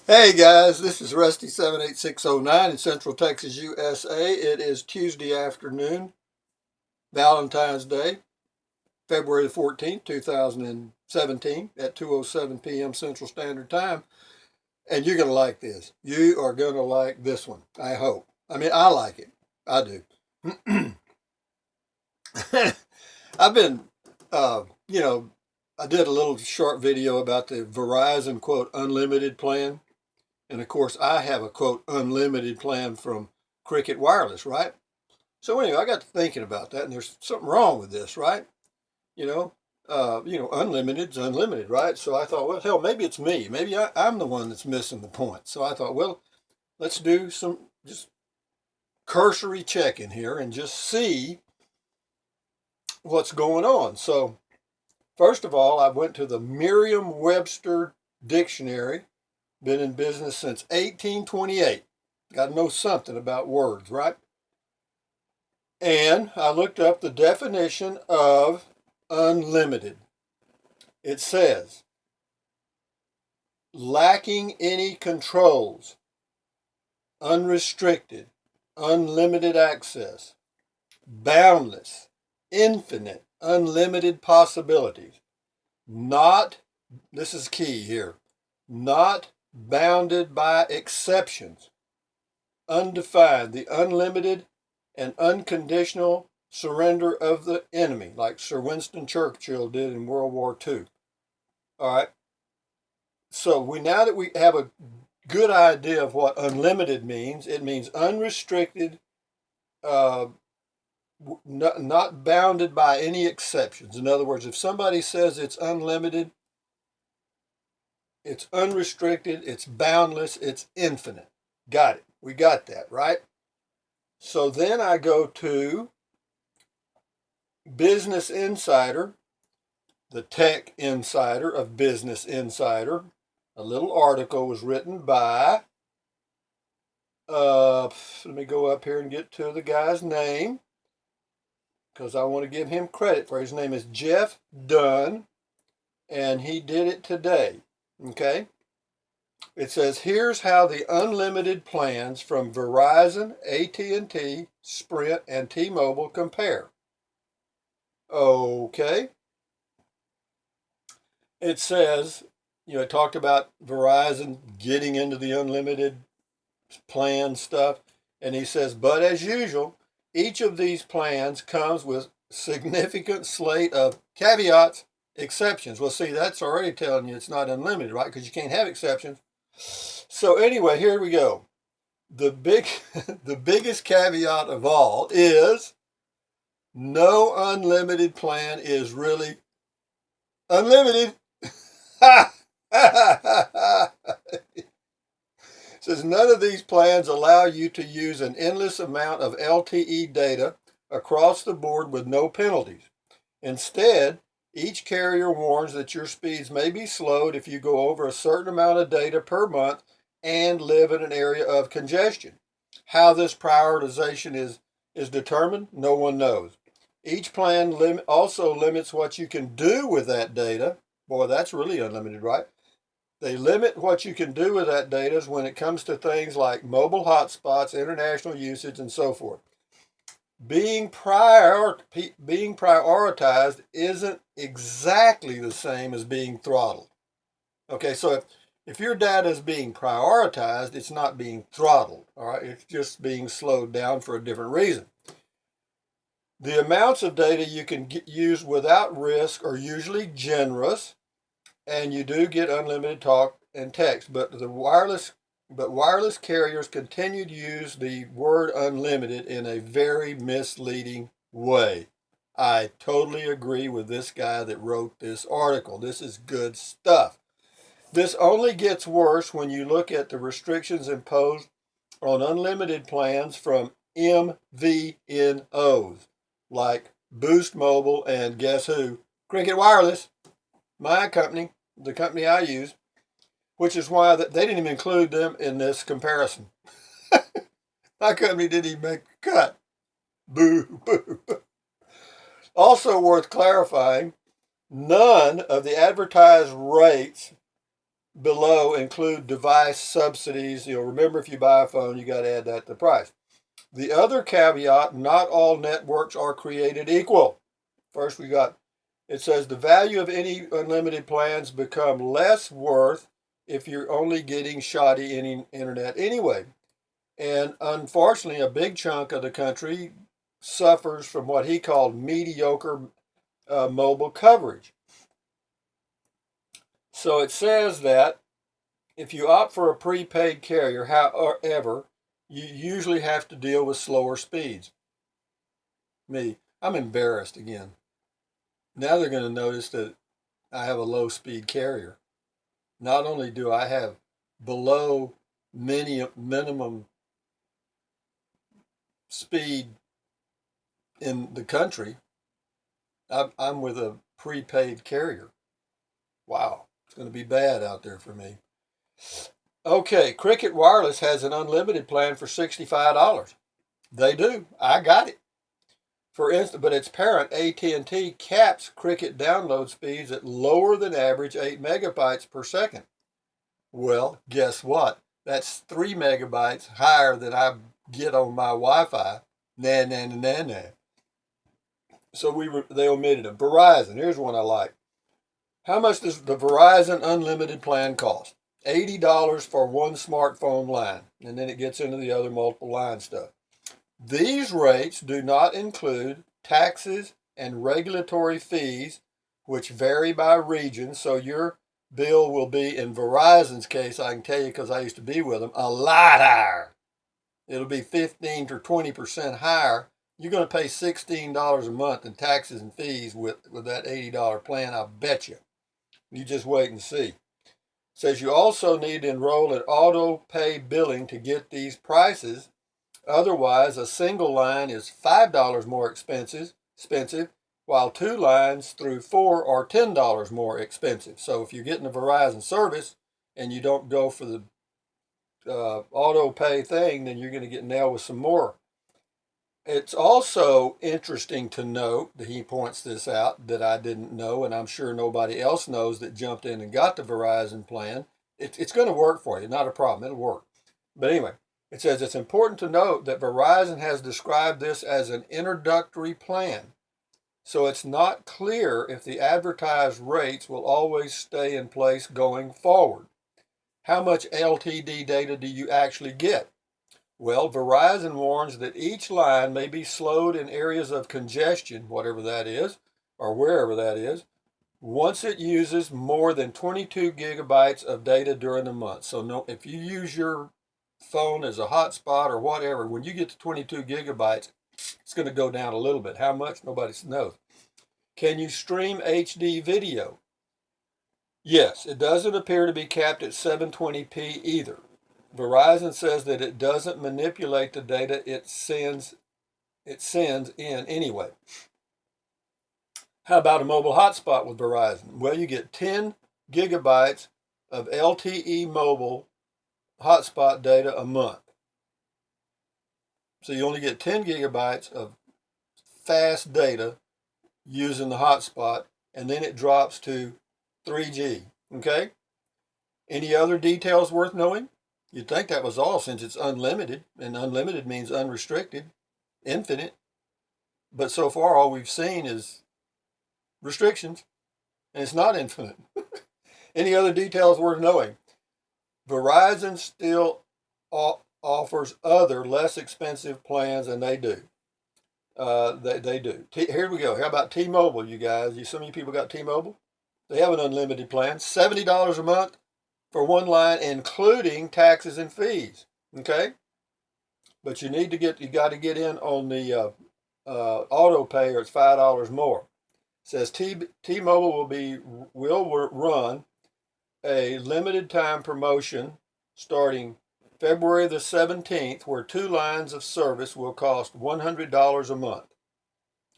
Hey guys, this is Rusty 78609 in Central Texas, USA. It is Tuesday afternoon, Valentine's Day, February the 14th, 2017 at 2:07 p.m. Central Standard Time. And you're going to like this. You are going to like this one, I hope. I mean, I like it. I do. I've been, uh, you know, I did a little short video about the Verizon quote unlimited plan. And of course, I have a quote unlimited plan from Cricket Wireless, right? So anyway, I got to thinking about that, and there's something wrong with this, right? You know, unlimited's unlimited, right? So I thought, well, hell, maybe it's me. Maybe I'm the one that's missing the point. So I thought, well, let's do some just cursory checking here and just see what's going on. So first of all, I went to the Merriam-Webster dictionary. Been in business since 1828. Got to know something about words, right? And I looked up the definition of unlimited. It says, lacking any controls, unrestricted, unlimited access, boundless, infinite, unlimited possibilities. Not, this is key here, not bounded by exceptions, undefined, the unlimited and unconditional surrender of the enemy, like Sir Winston Churchill did in World War II. All right. So now that we have a good idea of what unlimited means, it means unrestricted, uh, not bounded by any exceptions. In other words, if somebody says it's unlimited, it's unrestricted, it's boundless, it's infinite. Got it. We got that, right? So then I go to Business Insider, the tech insider of Business Insider. A little article was written by, let me go up here and get to the guy's name because I want to give him credit for his name is Jeff Dunn, and he did it today. Okay. It says, here's how the unlimited plans from Verizon, AT&T, Sprint, and T-Mobile compare. Okay. It says, it talked about Verizon getting into the unlimited plan stuff. And he says, but as usual, each of these plans comes with significant slate of caveats, exceptions. Well, see, that's already telling you it's not unlimited, right? Because you can't have exceptions. So anyway, here we go. The the biggest caveat of all is no unlimited plan is really unlimited. Says none of these plans allow you to use an endless amount of LTE data across the board with no penalties. Instead, each carrier warns that your speeds may be slowed if you go over a certain amount of data per month and live in an area of congestion. How this prioritization is determined, no one knows. Each plan also limits what you can do with that data. Boy, that's really unlimited, right? They limit what you can do with that data when it comes to things like mobile hotspots, international usage, and so forth. Being prioritized isn't exactly the same as being throttled. Okay, so if your data is being prioritized, it's not being throttled. All right, it's just being slowed down for a different reason. The amounts of data you can use without risk are usually generous, and you do get unlimited talk and text. But wireless carriers continue to use the word unlimited in a very misleading way. I totally agree with this guy that wrote this article. This is good stuff. This only gets worse when you look at the restrictions imposed on unlimited plans from MVNOs like Boost Mobile and guess who? Cricket Wireless, my company, the company I use, which is why they didn't even include them in this comparison. My company didn't even make the cut. Boo, boo. Also worth clarifying, none of the advertised rates below include device subsidies. You'll remember if you buy a phone, you got to add that to the price. The other caveat, not all networks are created equal. First, it says the value of any unlimited plans become less worth if you're only getting shoddy internet anyway. And unfortunately, a big chunk of the country suffers from what he called mediocre mobile coverage. So it says that if you opt for a prepaid carrier, however, you usually have to deal with slower speeds. I'm embarrassed again. Now they're going to notice that I have a low speed carrier. Not only do I have below minimum speed in the country, I'm with a prepaid carrier. Wow, it's going to be bad out there for me. Okay, Cricket Wireless has an unlimited plan for $65. They do. I got it. For instance, but its parent AT&T caps Cricket download speeds at lower than average 8 megabytes per second. Well, guess what? That's 3 megabytes higher than I get on my Wi-Fi. Nah. So they omitted them. Verizon, here's one I like. How much does the Verizon Unlimited plan cost? $80 for one smartphone line. And then it gets into the other multiple line stuff. These rates do not include taxes and regulatory fees, which vary by region. So your bill will be, in Verizon's case, I can tell you because I used to be with them, a lot higher. It'll be 15 to 20% higher. You're going to pay $16 a month in taxes and fees with that $80 plan, I bet you. You just wait and see. It says you also need to enroll in auto pay billing to get these prices. Otherwise, a single line is $5 more expensive, while 2 lines through 4 are $10 more expensive. So if you're getting a Verizon service and you don't go for the auto pay thing, then you're going to get nailed with some more. It's also interesting to note that he points this out that I didn't know, and I'm sure nobody else knows that jumped in and got the Verizon plan. It's going to work for you, not a problem. It'll work. But anyway, it says it's important to note that Verizon has described this as an introductory plan. So it's not clear if the advertised rates will always stay in place going forward. How much LTD data do you actually get? Well, Verizon warns that each line may be slowed in areas of congestion, whatever that is, or wherever that is, once it uses more than 22 gigabytes of data during the month. So if you use your phone as a hotspot or whatever, when you get to 22 gigabytes, it's going to go down a little bit. How much? Nobody knows. Can you stream HD video? Yes, it doesn't appear to be capped at 720p either. Verizon says that it doesn't manipulate the data it sends in anyway. How about a mobile hotspot with Verizon? Well, you get 10 gigabytes of LTE mobile hotspot data a month. So you only get 10 gigabytes of fast data using the hotspot, and then it drops to 3G. Okay? Any other details worth knowing? You'd think that was all since it's unlimited, and unlimited means unrestricted, infinite. But so far, all we've seen is restrictions, and it's not infinite. Any other details worth knowing? Verizon still offers other less expensive plans, and they do. They do. Here we go. How about T-Mobile, you guys? Some of you people got T-Mobile? They have an unlimited plan, $70 a month for one line, including taxes and fees. Okay? But you got to get in on the auto pay, or it's $5 more. It says T-Mobile will run a limited time promotion starting February the 17th, where 2 lines of service will cost $100 a month.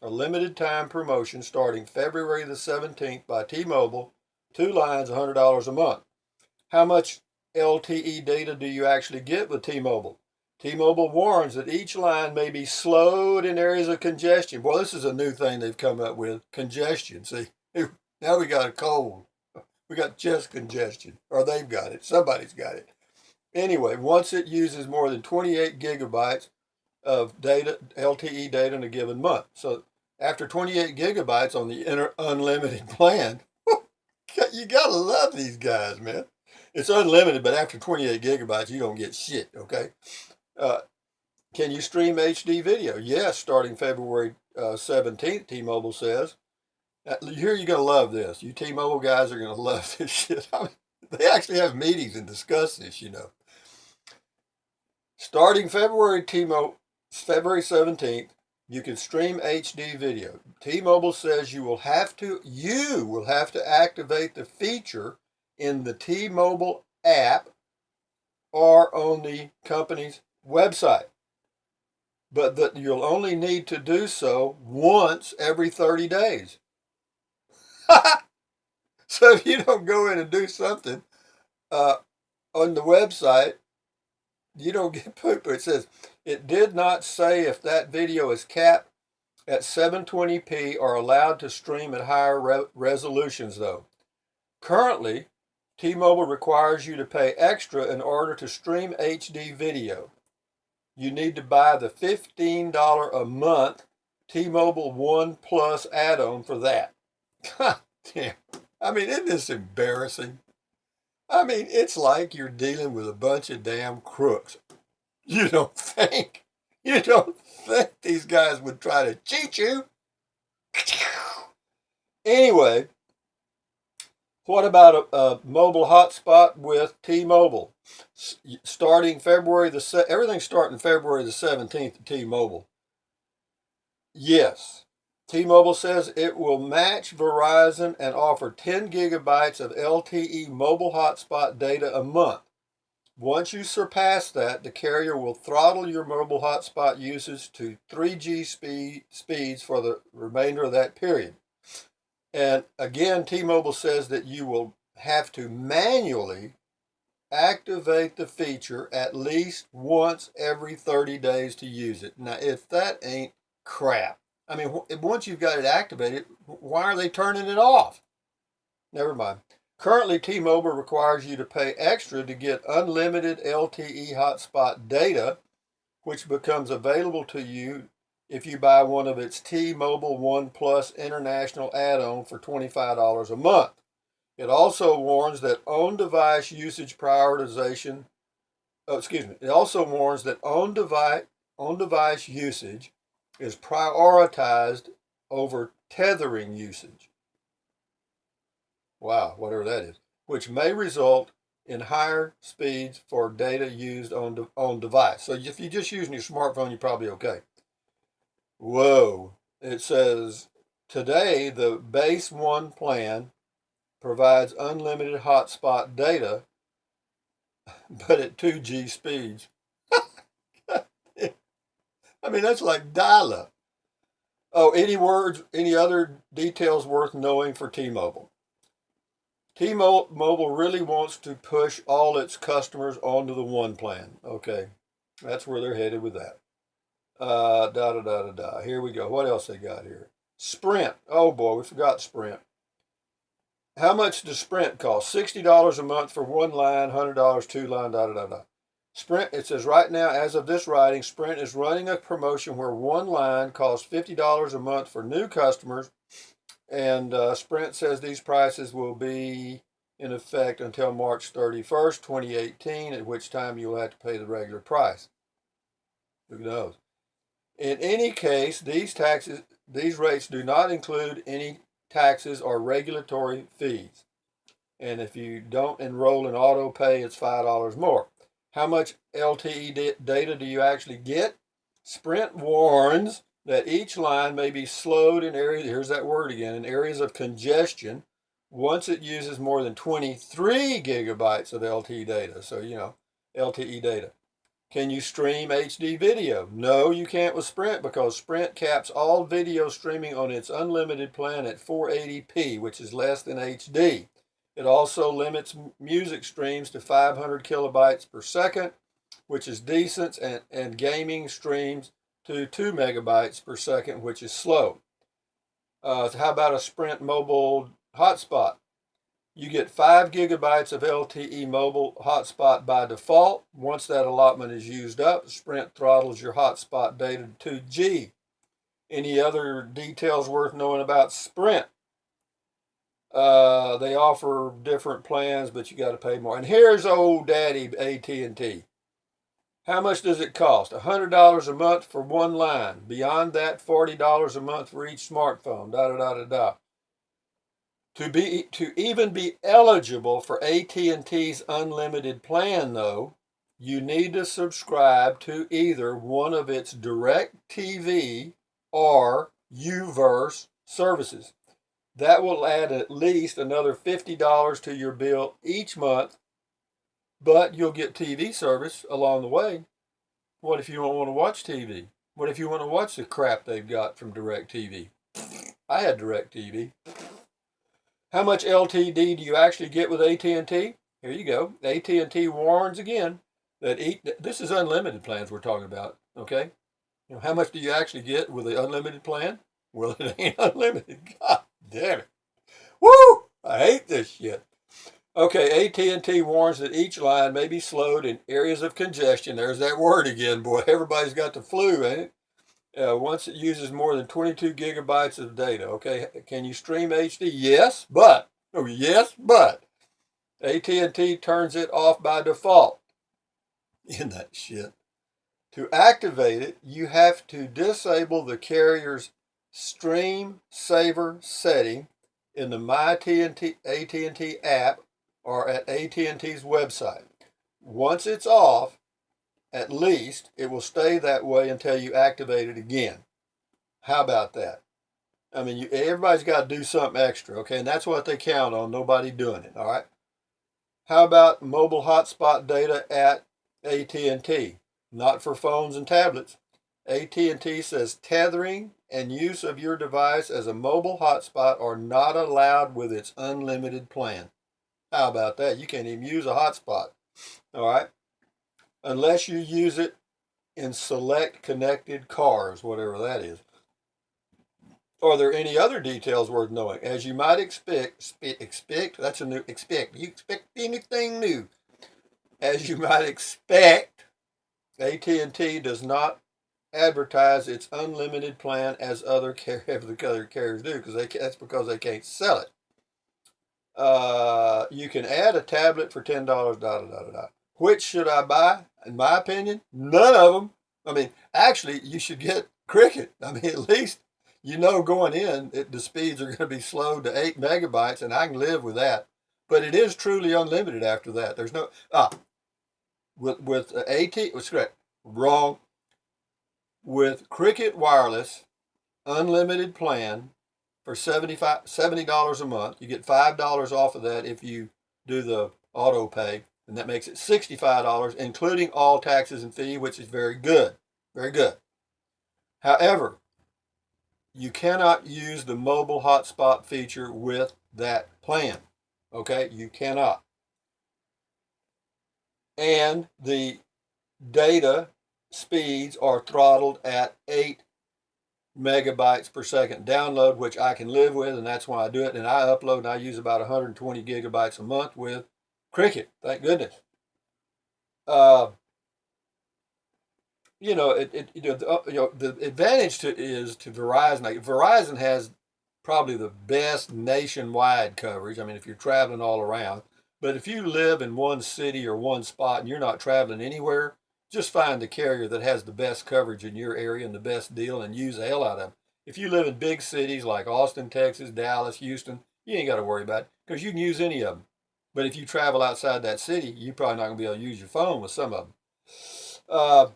A limited time promotion starting February the 17th by T-Mobile, 2 lines, $100 a month. How much LTE data do you actually get with T-Mobile? T-Mobile warns that each line may be slowed in areas of congestion. Well, this is a new thing they've come up with, congestion. See, now we got a cold. We got chest congestion, or they've got it. Somebody's got it. Anyway, once it uses more than 28 gigabytes of data, LTE data in a given month. So after 28 gigabytes on the unlimited plan, you gotta love these guys, man. It's unlimited, but after 28 gigabytes, you don't get shit, okay? Uh, can you stream HD video? Yes, starting February 17th, T-Mobile says. Here you're going to love this. You T-Mobile guys are going to love this shit. I mean, they actually have meetings and discuss this, you know. Starting February 17th, you can stream HD video. T-Mobile says you will have to activate the feature in the T-Mobile app or on the company's website, but that you'll only need to do so once every 30 days. So if you don't go in and do something on the website, you don't get poop. It says it did not say if that video is capped at 720p or allowed to stream at higher resolutions, though. Currently, T-Mobile requires you to pay extra in order to stream HD video. You need to buy the $15 a month T-Mobile One Plus add-on for that. God damn. I mean, isn't this embarrassing? I mean, it's like you're dealing with a bunch of damn crooks. You don't think these guys would try to cheat you? Anyway, what about a mobile hotspot with T-Mobile? Everything's starting February the 17th at T-Mobile. Yes. T-Mobile says it will match Verizon and offer 10 gigabytes of LTE mobile hotspot data a month. Once you surpass that, the carrier will throttle your mobile hotspot usage to 3G speeds for the remainder of that period. And again, T-Mobile says that you will have to manually activate the feature at least once every 30 days to use it. Now, if that ain't crap, I mean, once you've got it activated, why are they turning it off? Never mind. Currently, T-Mobile requires you to pay extra to get unlimited LTE hotspot data, which becomes available to you if you buy one of its T-Mobile One Plus International add-on for $25 a month. It also warns that on-device usage prioritization. It also warns that on-device usage is prioritized over tethering usage. Wow, whatever that is, which may result in higher speeds for data used on device. So if you're just using your smartphone, you're probably okay. Whoa. It says, today the base one plan provides unlimited hotspot data, but at 2G speeds. I mean, that's like dial-up. Oh, any other details worth knowing for T-Mobile? T-Mobile really wants to push all its customers onto the one plan. Okay, that's where they're headed with that. Here we go. What else they got here? Sprint. Oh boy, we forgot Sprint. How much does Sprint cost? $60 a month for one line, $100 two line, Sprint, it says right now, as of this writing, Sprint is running a promotion where one line costs $50 a month for new customers, and Sprint says these prices will be in effect until March 31st, 2018, at which time you will have to pay the regular price. Who knows? In any case, these rates do not include any taxes or regulatory fees. And if you don't enroll in auto pay, it's $5 more. How much LTE data do you actually get? Sprint warns that each line may be slowed in areas, here's that word again, in areas of congestion once it uses more than 23 gigabytes of LTE data. So, LTE data. Can you stream HD video? No, you can't with Sprint because Sprint caps all video streaming on its unlimited plan at 480p, which is less than HD. It also limits music streams to 500 kilobytes per second, which is decent, and gaming streams to 2 megabytes per second, which is slow. So how about a Sprint mobile hotspot? You get 5 gigabytes of LTE mobile hotspot by default. Once that allotment is used up, Sprint throttles your hotspot data to 2G. Any other details worth knowing about Sprint? They offer different plans, but you got to pay more. And here's old daddy AT&T. How much does it cost? $100 a month for one line. Beyond that, $40 a month for each smartphone. Da da da da da. To even be eligible for AT&T's unlimited plan, though, you need to subscribe to either one of its DirecTV or UVerse services. That will add at least another $50 to your bill each month, but you'll get TV service along the way. What if you don't want to watch TV? What if you want to watch the crap they've got from DirecTV? I had DirecTV. How much LTD do you actually get with AT&T? Here you go. AT&T warns again that this is unlimited plans we're talking about, okay? You know, how much do you actually get with the unlimited plan? Well, it ain't unlimited. God damn it. Woo! I hate this shit. Okay, AT&T warns that each line may be slowed in areas of congestion. There's that word again, boy. Everybody's got the flu, ain't it? Once it uses more than 22 gigabytes of data. Okay, can you stream HD? Yes, but AT&T turns it off by default. In that shit. To activate it, you have to disable the carrier's Stream Saver setting in the My AT&T app or at AT&T's website. Once it's off, at least it will stay that way until you activate it again. How about that? I mean, everybody's got to do something extra, okay? And that's what they count on, nobody doing it, all right? How about mobile hotspot data at AT&T? Not for phones and tablets. AT&T says tethering and use of your device as a mobile hotspot are not allowed with its unlimited plan. How about that? You can't even use a hotspot, all right? Unless you use it in select connected cars, whatever that is. Are there any other details worth knowing? As you might expect, that's a new, expect, you expect anything new. As you might expect, AT&T does not advertise its unlimited plan as other carriers do, because that's because they can't sell it. You can add a tablet for $10, da da da da da. Which should I buy? In my opinion, none of them. I mean, actually, you should get Cricket. I mean, at least you know going in, the speeds are going to be slowed to 8 megabytes, and I can live with that. But it is truly unlimited after that. There's no with AT. What's correct? Wrong. With Cricket Wireless unlimited plan for $70 a month, you get $5 off of that if you do the auto pay. And that makes it $65, including all taxes and fee, which is very good. Very good. However, you cannot use the mobile hotspot feature with that plan. Okay? You cannot. And the data speeds are throttled at 8 megabytes per second download, which I can live with, and that's why I do it. And I upload and I use about 120 gigabytes a month with Cricket. Thank goodness. The advantage to Verizon. Like Verizon has probably the best nationwide coverage. I mean, if you're traveling all around, but if you live in one city or one spot and you're not traveling anywhere, just find the carrier that has the best coverage in your area and the best deal and use the hell out of them. If you live in big cities like Austin, Texas, Dallas, Houston, you ain't got to worry about it because you can use any of them. But if you travel outside that city, you're probably not going to be able to use your phone with some of them.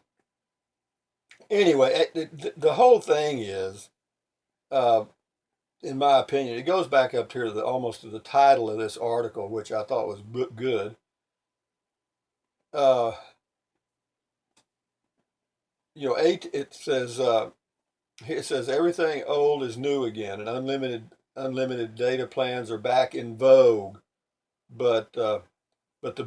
Anyway, the whole thing is, in my opinion, it goes back up here to almost to the title of this article, which I thought was good. It says everything old is new again, and unlimited data plans are back in vogue. But the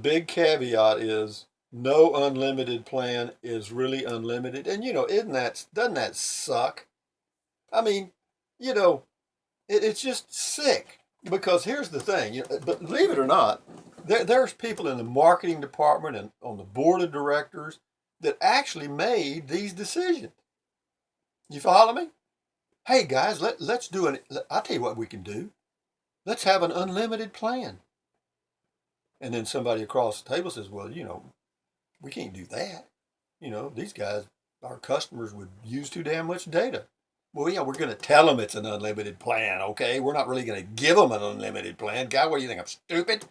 big caveat is no unlimited plan is really unlimited. And doesn't that suck? I mean, it's just sick. Because here's the thing, but believe it or not, there's people in the marketing department and on the board of directors that actually made these decisions. You follow me? Hey guys, let's do I'll tell you what we can do. Let's have an unlimited plan. And then somebody across the table says, well, we can't do that. These guys, our customers would use too damn much data. Well, yeah, we're going to tell them it's an unlimited plan, okay? We're not really going to give them an unlimited plan. Guy, what do you think? I'm stupid?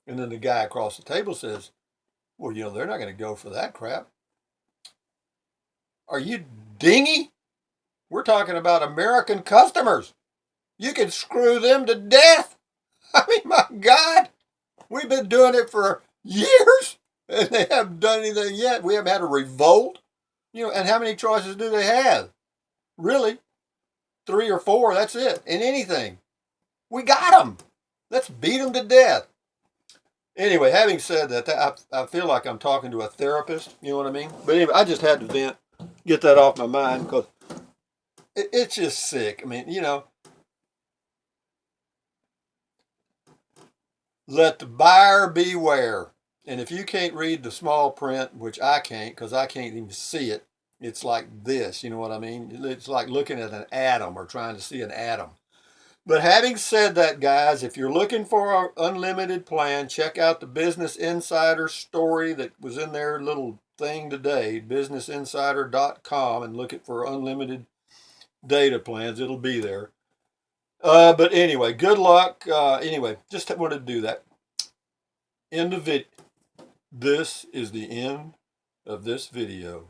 And then the guy across the table says, well, they're not going to go for that crap. Are you dingy? We're talking about American customers. You can screw them to death. I mean, my God, we've been doing it for years and they haven't done anything yet. We haven't had a revolt. And how many choices do they have? Really? 3 or 4, that's it. In anything. We got them. Let's beat them to death. Anyway, having said that, I feel like I'm talking to a therapist. You know what I mean? But anyway, I just had to vent, get that off my mind because it's just sick. I mean, let the buyer beware. And if you can't read the small print, which I can't because I can't even see it, it's like this. You know what I mean? It's like looking at an atom or trying to see an atom. But having said that, guys, if you're looking for an unlimited plan, check out the Business Insider story that was in their little thing today, businessinsider.com, and look it for unlimited data plans. It'll be there. But anyway, good luck. Anyway, just wanted to do that. End of video. This is the end of this video.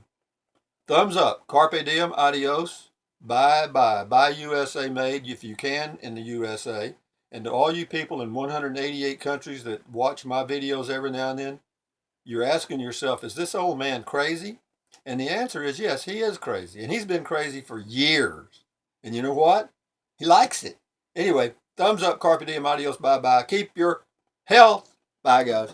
Thumbs up. Carpe diem. Adios. Bye bye. Buy USA made if you can in the USA. And to all you people in 188 countries that watch my videos every now and then, you're asking yourself, is this old man crazy? And the answer is yes, he is crazy. And he's been crazy for years. And you know what? He likes it. Anyway, thumbs up. Carpe diem. Adios. Bye bye. Keep your health. Bye, guys.